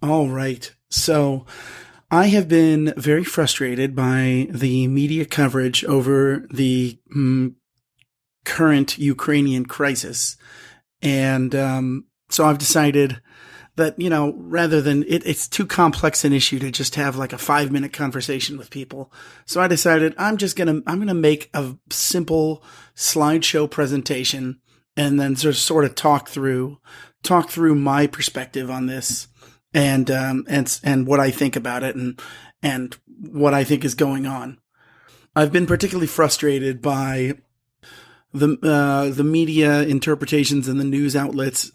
All right. So I have been very frustrated by the media coverage over the current Ukrainian crisis. And so I've decided that, rather than it's too complex an issue to just have like a 5-minute conversation with people. So I decided I'm going to make a simple slideshow presentation and then just sort of talk through my perspective on this and what I think about it and what I think is going on. I've been particularly frustrated by the media interpretations and the news outlets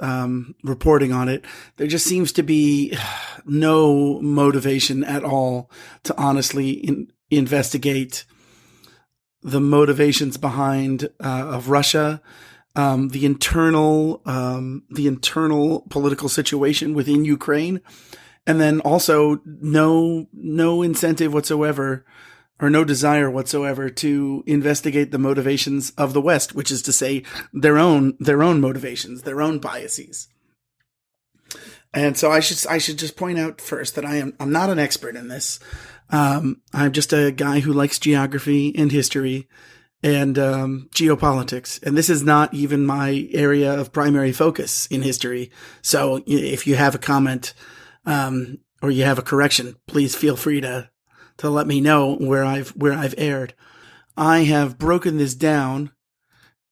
reporting on it. There just seems to be no motivation at all to honestly investigate the motivations behind of Russia, the internal political situation within Ukraine, and then also no incentive whatsoever or no desire whatsoever to investigate the motivations of the West, which is to say their own motivations, their own biases. And so I should just point out first that I'm not an expert in this. I'm just a guy who likes geography and history and geopolitics, and this is not even my area of primary focus in history. So if you have a comment or you have a correction, please feel free to let me know where I've erred. I have broken this down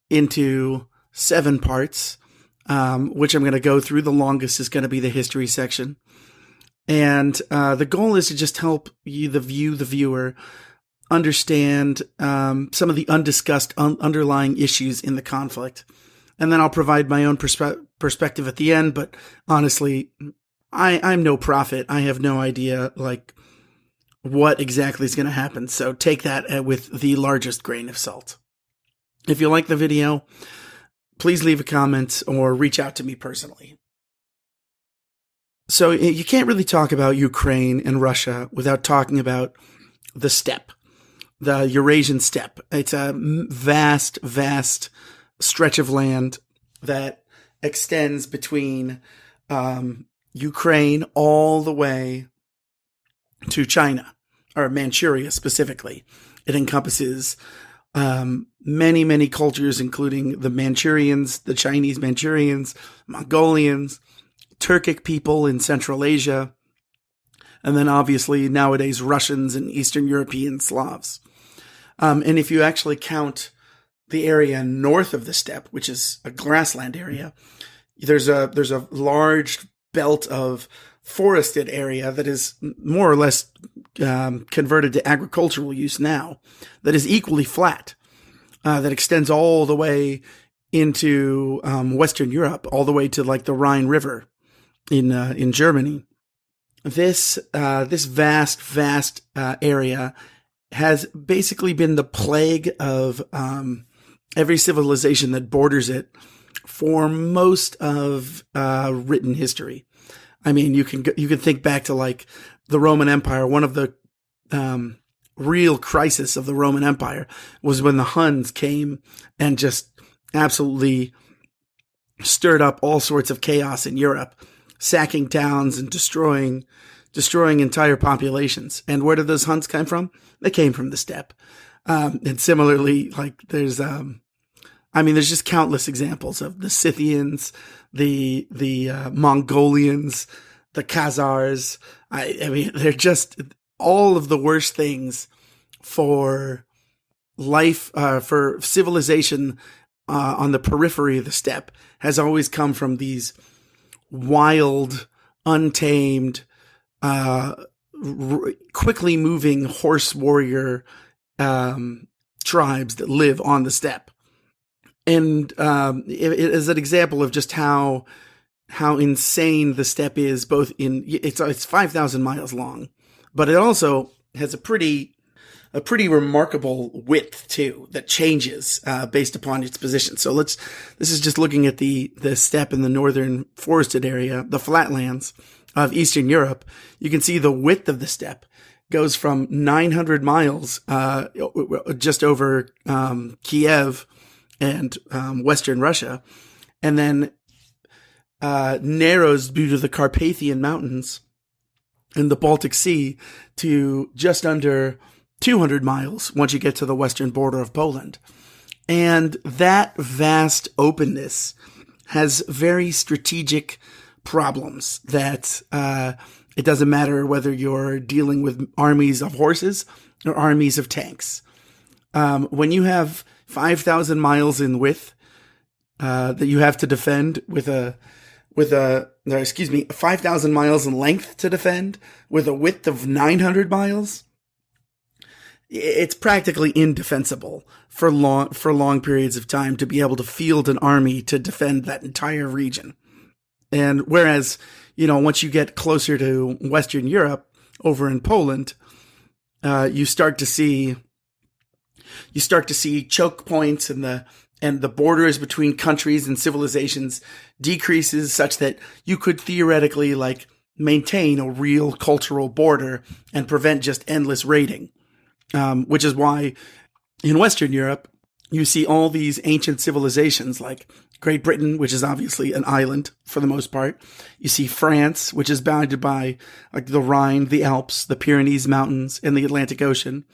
into 7 parts, which I'm going to go through. The longest is going to be the history section. And the goal is to just help you, the viewer, understand some of the undiscussed underlying issues in the conflict. And then I'll provide my own perspective at the end. But honestly, I'm no prophet. I have no idea, what exactly is going to happen. So take that with the largest grain of salt. If you like the video, please leave a comment or reach out to me personally. So you can't really talk about Ukraine and Russia without talking about the steppe, the Eurasian steppe. It's a vast, vast stretch of land that extends between Ukraine all the way to China, or Manchuria specifically. It encompasses many, many cultures, including the Manchurians, the Chinese Manchurians, Mongolians, Turkic people in Central Asia, and then obviously nowadays Russians and Eastern European Slavs. And if you actually count the area north of the steppe, which is a grassland area, there's a large belt of forested area that is more or less converted to agricultural use now, that is equally flat, that extends all the way into Western Europe, all the way to the Rhine River in Germany. This vast area has basically been the plague of every civilization that borders it for most of written history. I mean, you can think back to the Roman Empire. One of the real crisis of the Roman Empire was when the Huns came and just absolutely stirred up all sorts of chaos in Europe, sacking towns and destroying entire populations. And where did those Huns come from? They came from the steppe. And similarly, there's just countless examples of the Scythians, the Mongolians, the Khazars. I mean, they're just all of the worst things for life, for civilization on the periphery of the steppe has always come from these wild, untamed, quickly moving horse warrior tribes that live on the steppe. And it is an example of just how insane the steppe is. It's 5,000 miles long, but it also has a pretty remarkable width too that changes based upon its position. So this is just looking at the steppe in the northern forested area, the flatlands of Eastern Europe. You can see the width of the steppe goes from 900 miles just over Kiev and Western Russia, and then narrows due to the Carpathian Mountains in the Baltic Sea to just under 200 miles once you get to the western border of Poland. And that vast openness has very strategic problems that it doesn't matter whether you're dealing with armies of horses or armies of tanks. When you have 5,000 miles in width that you have to defend with 5,000 miles in length to defend with a width of 900 miles, it's practically indefensible for long periods of time to be able to field an army to defend that entire region. And whereas, once you get closer to Western Europe, over in Poland, you start to see choke points, and the borders between countries and civilizations decreases such that you could theoretically maintain a real cultural border and prevent just endless raiding. Which is why in Western Europe, you see all these ancient civilizations like Great Britain, which is obviously an island for the most part. You see France, which is bounded by the Rhine, the Alps, the Pyrenees Mountains, and the Atlantic Ocean.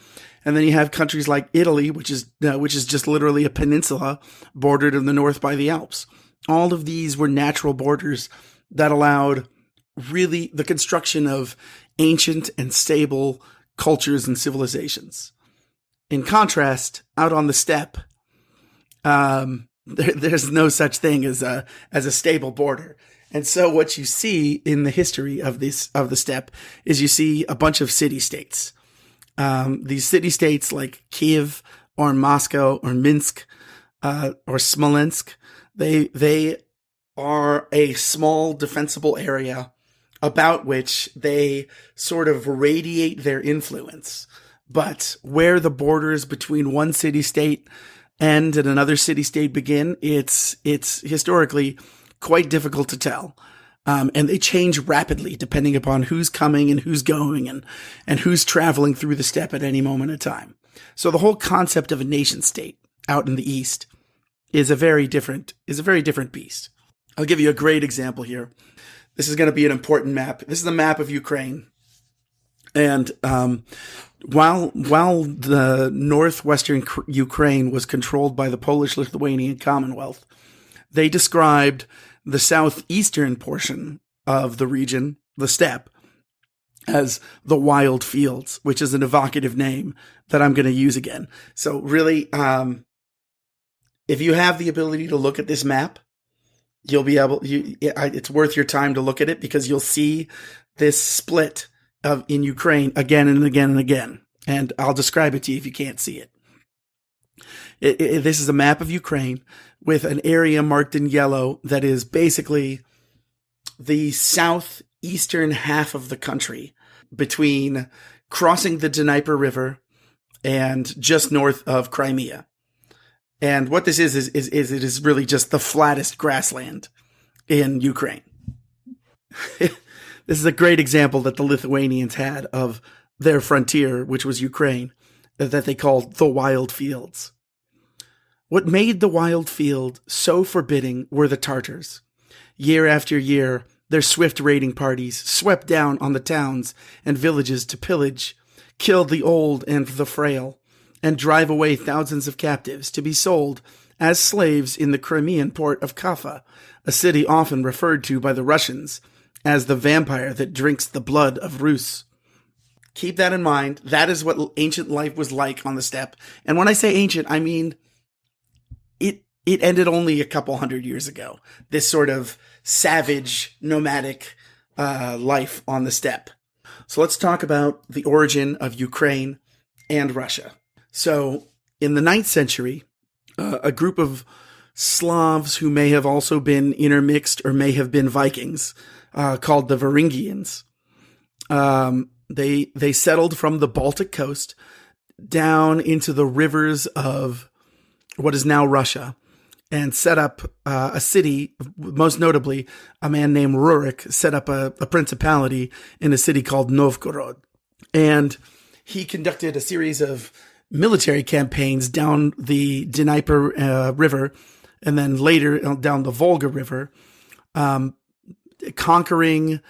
And then you have countries like Italy, which is just literally a peninsula bordered in the north by the Alps. All of these were natural borders that allowed really the construction of ancient and stable cultures and civilizations. In contrast, out on the steppe, there's no such thing as a stable border. And so what you see in the history of the steppe is you see a bunch of city-states. These city-states like Kiev or Moscow or Minsk or Smolensk, they are a small defensible area about which they sort of radiate their influence. But where the borders between one city-state end and another city-state begin, it's historically quite difficult to tell. And they change rapidly depending upon who's coming and who's going and who's traveling through the steppe at any moment in time. So the whole concept of a nation state out in the East is a very different beast. I'll give you a great example here. This is going to be an important map. This is a map of Ukraine. And while the northwestern Ukraine was controlled by the Polish-Lithuanian Commonwealth, they described the southeastern portion of the region, the steppe, as the wild fields, which is an evocative name that I'm going to use again. So really, if you have the ability to look at this map, you'll be able. It's worth your time to look at it because you'll see this split in Ukraine again and again and again. And I'll describe it to you if you can't see it. This is a map of Ukraine with an area marked in yellow that is basically the southeastern half of the country between crossing the Dnieper River and just north of Crimea. And what this is it is really just the flattest grassland in Ukraine. This is a great example that the Lithuanians had of their frontier, which was Ukraine, that they called the wild fields. What made the wild field so forbidding were the Tartars. Year after year, their swift raiding parties swept down on the towns and villages to pillage, kill the old and the frail, and drive away thousands of captives to be sold as slaves in the Crimean port of Kaffa, a city often referred to by the Russians as the vampire that drinks the blood of Rus. Keep that in mind. That is what ancient life was like on the steppe. And when I say ancient, I mean it ended only a couple hundred years ago. This sort of savage, nomadic life on the steppe. So let's talk about the origin of Ukraine and Russia. So in the 9th century, a group of Slavs who may have also been intermixed or may have been Vikings, called the Varangians, they settled from the Baltic coast down into the rivers of what is now Russia and set up a city. Most notably, a man named Rurik set up a principality in a city called Novgorod. And he conducted a series of military campaigns down the Dnieper River and then later down the Volga River, conquering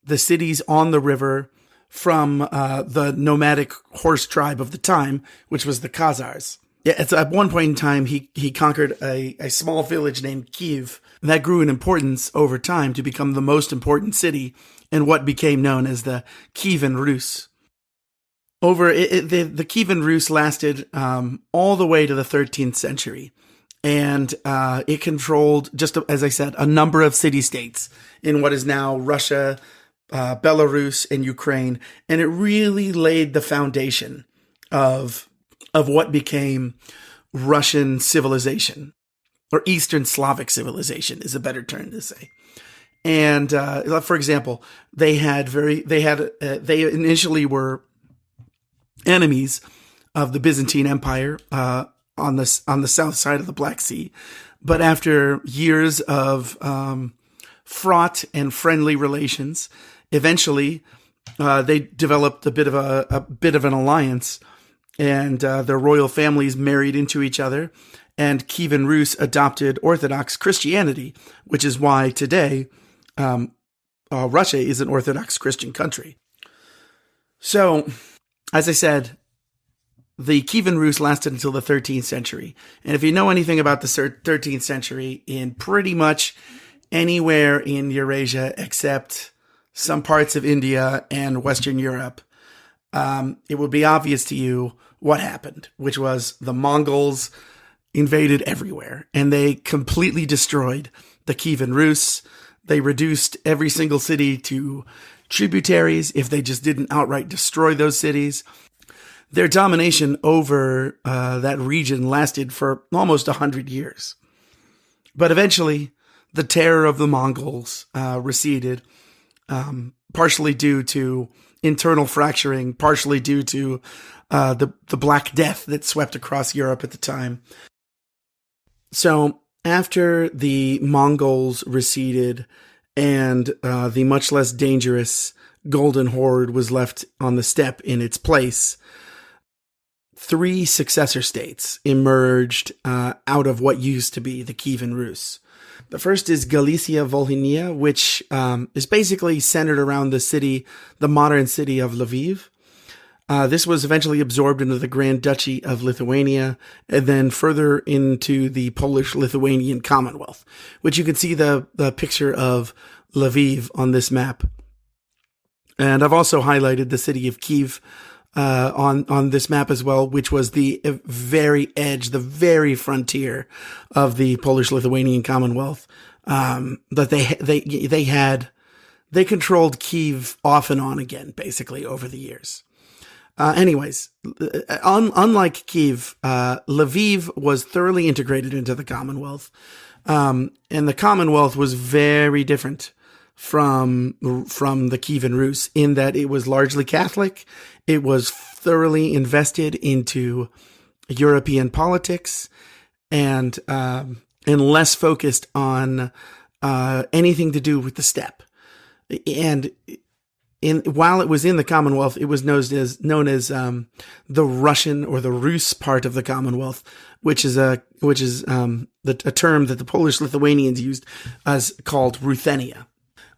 the cities on the river from the nomadic horse tribe of the time, which was the Khazars. Yeah, at one point in time, he conquered a small village named Kiev. That grew in importance over time to become the most important city in what became known as the Kievan Rus. The Kievan Rus lasted all the way to the 13th century. And it controlled, just as I said, a number of city-states in what is now Russia, Belarus, and Ukraine. And it really laid the foundation of what became Russian civilization, or Eastern Slavic civilization is a better term to say. And for example, they initially were enemies of the Byzantine Empire on the south side of the Black Sea, but after years of fraught and friendly relations, eventually they developed a bit of an alliance, and their royal families married into each other, and Kievan Rus adopted Orthodox Christianity, which is why today Russia is an Orthodox Christian country. So, as I said, the Kievan Rus lasted until the 13th century. And if you know anything about the 13th century, in pretty much anywhere in Eurasia except some parts of India and Western Europe, it would be obvious to you what happened, which was the Mongols invaded everywhere, and they completely destroyed the Kievan Rus. They reduced every single city to tributaries if they just didn't outright destroy those cities. Their domination over that region lasted for almost 100 years. But eventually, the terror of the Mongols receded, partially due to internal fracturing, partially due to the Black Death that swept across Europe at the time. So after the Mongols receded and the much less dangerous Golden Horde was left on the steppe in its place, 3 successor states emerged out of what used to be the Kievan Rus. The first is Galicia Volhynia, which is basically centered around the modern city of Lviv. This was eventually absorbed into the Grand Duchy of Lithuania, and then further into the Polish-Lithuanian Commonwealth, which you can see the picture of Lviv on this map. And I've also highlighted the city of Kiev on this map as well, which was the very edge, the very frontier of the Polish-Lithuanian Commonwealth. That they controlled Kiev off and on again, basically over the years. Anyways, unlike Kiev, Lviv was thoroughly integrated into the Commonwealth, and the Commonwealth was very different from the Kievan Rus in that it was largely Catholic. It was thoroughly invested into European politics and less focused on anything to do with the steppe. And while it was in the Commonwealth, it was known as the Russian or the Rus part of the Commonwealth, which is a term that the Polish-Lithuanians used as called Ruthenia.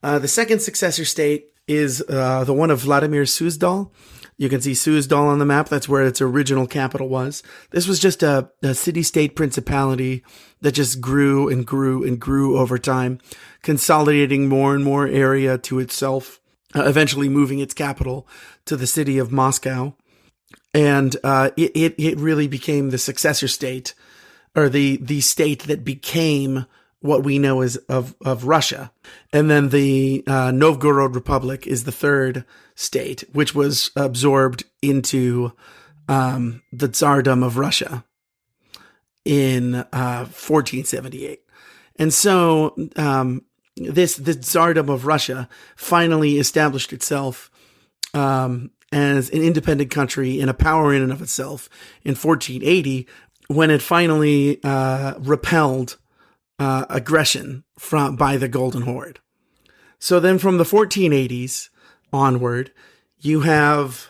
The second successor state is the one of Vladimir Suzdal. You can see Suzdal on the map. That's where its original capital was. This was just a city-state principality that just grew and grew and grew over time, consolidating more and more area to itself, eventually moving its capital to the city of Moscow. And it really became the successor state, or the state that became what we know as of Russia. And then the Novgorod Republic is the third state, which was absorbed into the Tsardom of Russia in 1478. And so this Tsardom of Russia finally established itself as an independent country and a power in and of itself in 1480, when it finally repelled aggression by the Golden Horde. So then from the 1480s onward, you have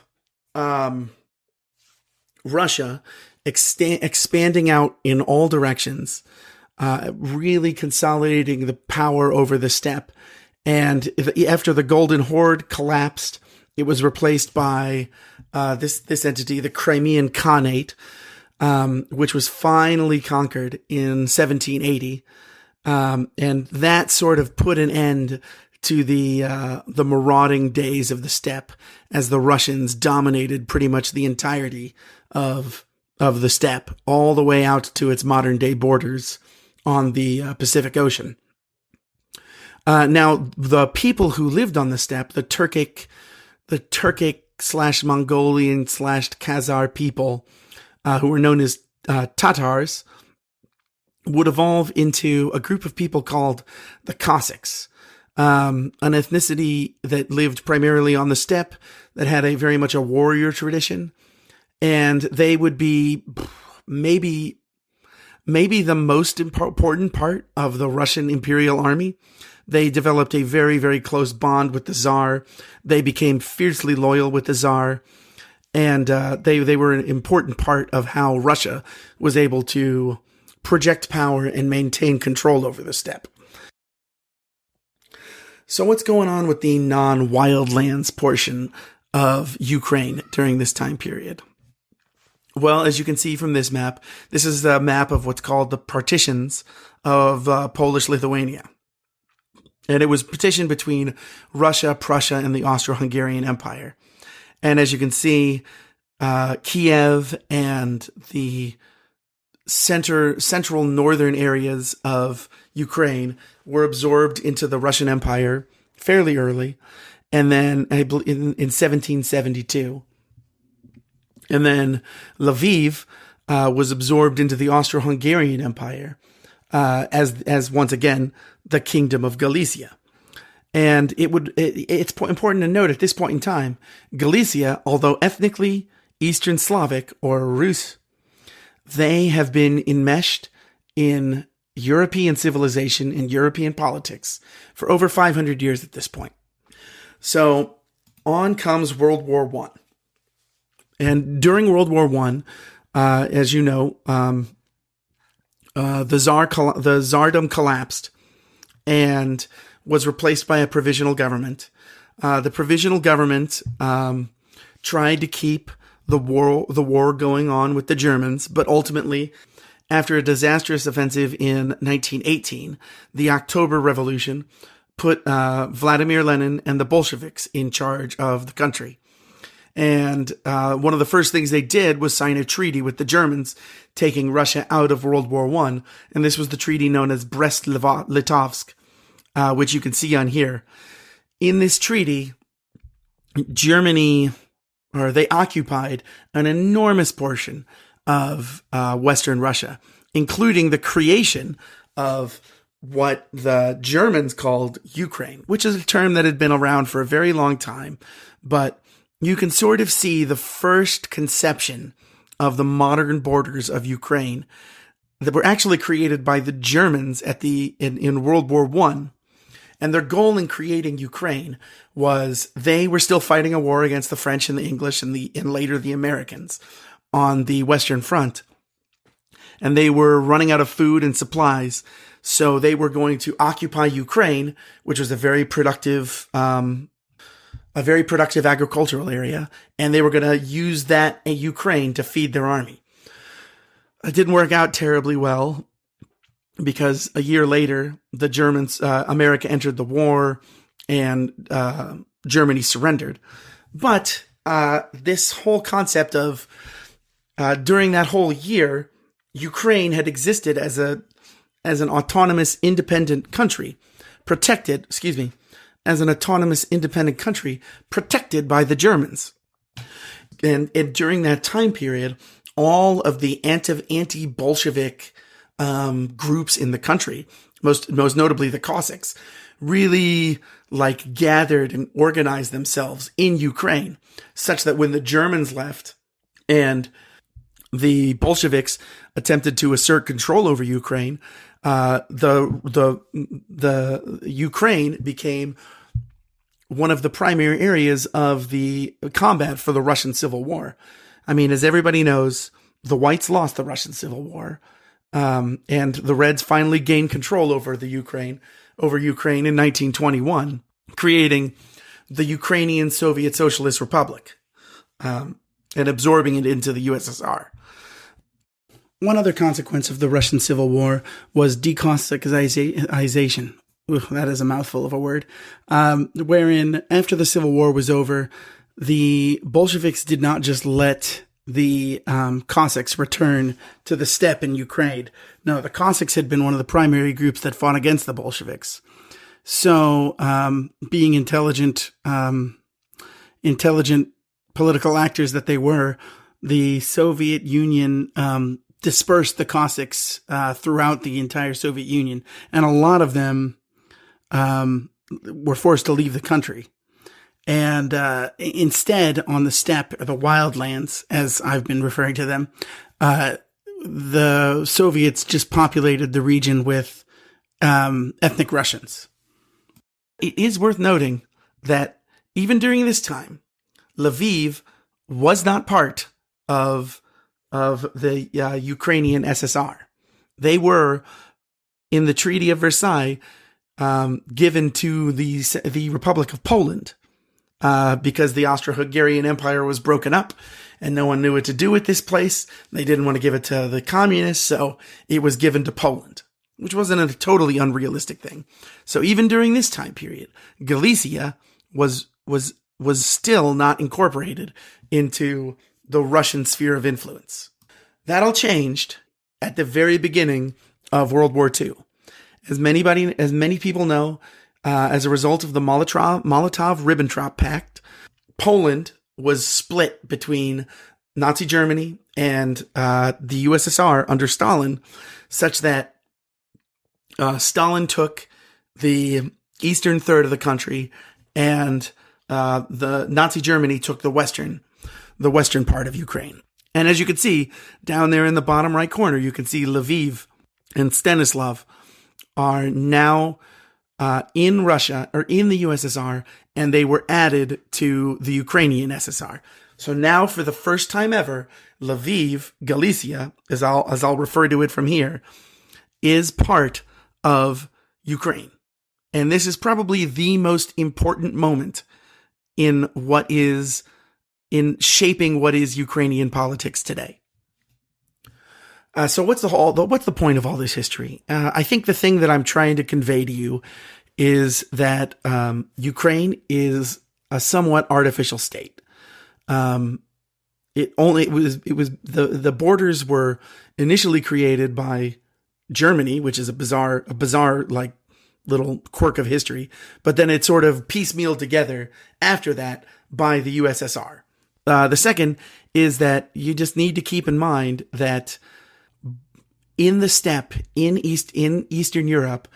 Russia expanding out in all directions, really consolidating the power over the steppe And after the Golden Horde collapsed, it was replaced by this entity, the Crimean Khanate, which was finally conquered in 1780. And that sort of put an end to the marauding days of the steppe, as the Russians dominated pretty much the entirety of the steppe, all the way out to its modern day borders on the Pacific Ocean. Now, the people who lived on the steppe, the Turkic / Mongolian / Khazar people, who were known as Tatars, would evolve into a group of people called the Cossacks, an ethnicity that lived primarily on the steppe, that had very much a warrior tradition. And they would be maybe the most important part of the Russian Imperial Army. They developed a very, very close bond with the Tsar. They became fiercely loyal with the Tsar. And they were an important part of how Russia was able to project power and maintain control over the steppe. So what's going on with the non-wildlands portion of Ukraine during this time period? Well, as you can see from this map, this is the map of what's called the partitions of Polish Lithuania. And it was partitioned between Russia, Prussia, and the Austro-Hungarian Empire. And as you can see, Kiev and the central northern areas of Ukraine were absorbed into the Russian Empire fairly early, and then in 1772. And then Lviv was absorbed into the Austro-Hungarian Empire as once again the Kingdom of Galicia. And it's important to note at this point in time, Galicia, although ethnically Eastern Slavic or Rus, they have been enmeshed in European civilization and European politics for over 500 years at this point. So on comes World War I. And during World War I, as you know, the Tsardom collapsed and was replaced by a provisional government. The provisional government tried to keep the war going on with the Germans, but ultimately, after a disastrous offensive in 1918, the October Revolution put Vladimir Lenin and the Bolsheviks in charge of the country. And one of the first things they did was sign a treaty with the Germans, taking Russia out of World War I. And this was the treaty known as Brest-Litovsk, which you can see on here. In this treaty, they occupied an enormous portion of Western Russia, including the creation of what the Germans called Ukraine, which is a term that had been around for a very long time, but you can sort of see the first conception of the modern borders of Ukraine that were actually created by the Germans in World War I. And their goal in creating Ukraine was they were still fighting a war against the French and the English and later the Americans on the Western Front. And they were running out of food and supplies. So they were going to occupy Ukraine, which was a very productive agricultural area, and they were going to use that Ukraine to feed their army. It didn't work out terribly well because a year later, the Germans, America entered the war, and Germany surrendered. But this whole concept of during that whole year, Ukraine had existed as an autonomous, independent country, as an autonomous, independent country protected by the Germans. And during that time period, all of the anti-Bolshevik groups in the country, most notably the Cossacks, really gathered and organized themselves in Ukraine, such that when the Germans left and the Bolsheviks attempted to assert control over Ukraine, the Ukraine became one of the primary areas of the combat for the Russian Civil War. I mean, as everybody knows, the Whites lost the Russian Civil War, and the Reds finally gained control over the Ukraine over Ukraine in 1921, creating the Ukrainian Soviet Socialist Republic, and absorbing it into the USSR. One other consequence of the Russian Civil War was decossacization. Ooh, that is a mouthful of a word. Wherein, after the Civil War was over, the Bolsheviks did not just let the Cossacks return to the steppe in Ukraine. No, the Cossacks had been one of the primary groups that fought against the Bolsheviks. So, being intelligent political actors that they were, the Soviet Union dispersed the Cossacks throughout the entire Soviet Union, and a lot of them were forced to leave the country. And instead, on the steppe, or the wildlands, as I've been referring to them, the Soviets just populated the region with ethnic Russians. It is worth noting that even during this time, Lviv was not part of the Ukrainian SSR. They were, in the Treaty of Versailles, given to the Republic of Poland, because the Austro-Hungarian Empire was broken up and no one knew what to do with this place. They didn't want to give it to the communists, so it was given to Poland, which wasn't a totally unrealistic thing. So even during this time period, Galicia was still not incorporated into the Russian sphere of influence. That all changed at the very beginning of World War II. As many people know, as a result of the Molotov-Ribbentrop Pact, Poland was split between Nazi Germany and the USSR under Stalin, such that Stalin took the eastern third of the country, and the Nazi Germany took the western part of Ukraine. And as you can see down there in the bottom right corner, you can see Lviv and Stanislav are now in Russia, or in the USSR, and they were added to the Ukrainian SSR. So now, for the first time ever, Lviv, Galicia, as I'll refer to it from here, is part of Ukraine. And this is probably the most important moment in shaping what is Ukrainian politics today. So what's the point of all this history? I think the thing that I'm trying to convey to you is that Ukraine is a somewhat artificial state. The borders were initially created by Germany, which is a bizarre like little quirk of history, but then it sort of piecemealed together after that by the USSR. The second is that you just need to keep in mind that in the steppe, in Eastern Europe,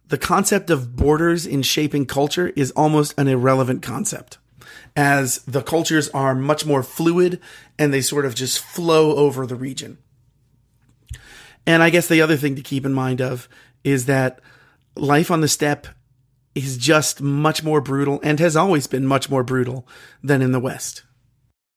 the concept of borders in shaping culture is almost an irrelevant concept, as the cultures are much more fluid and they sort of just flow over the region. And I guess the other thing to keep in mind of is that life on the steppe is just much more brutal, and has always been much more brutal than in the West.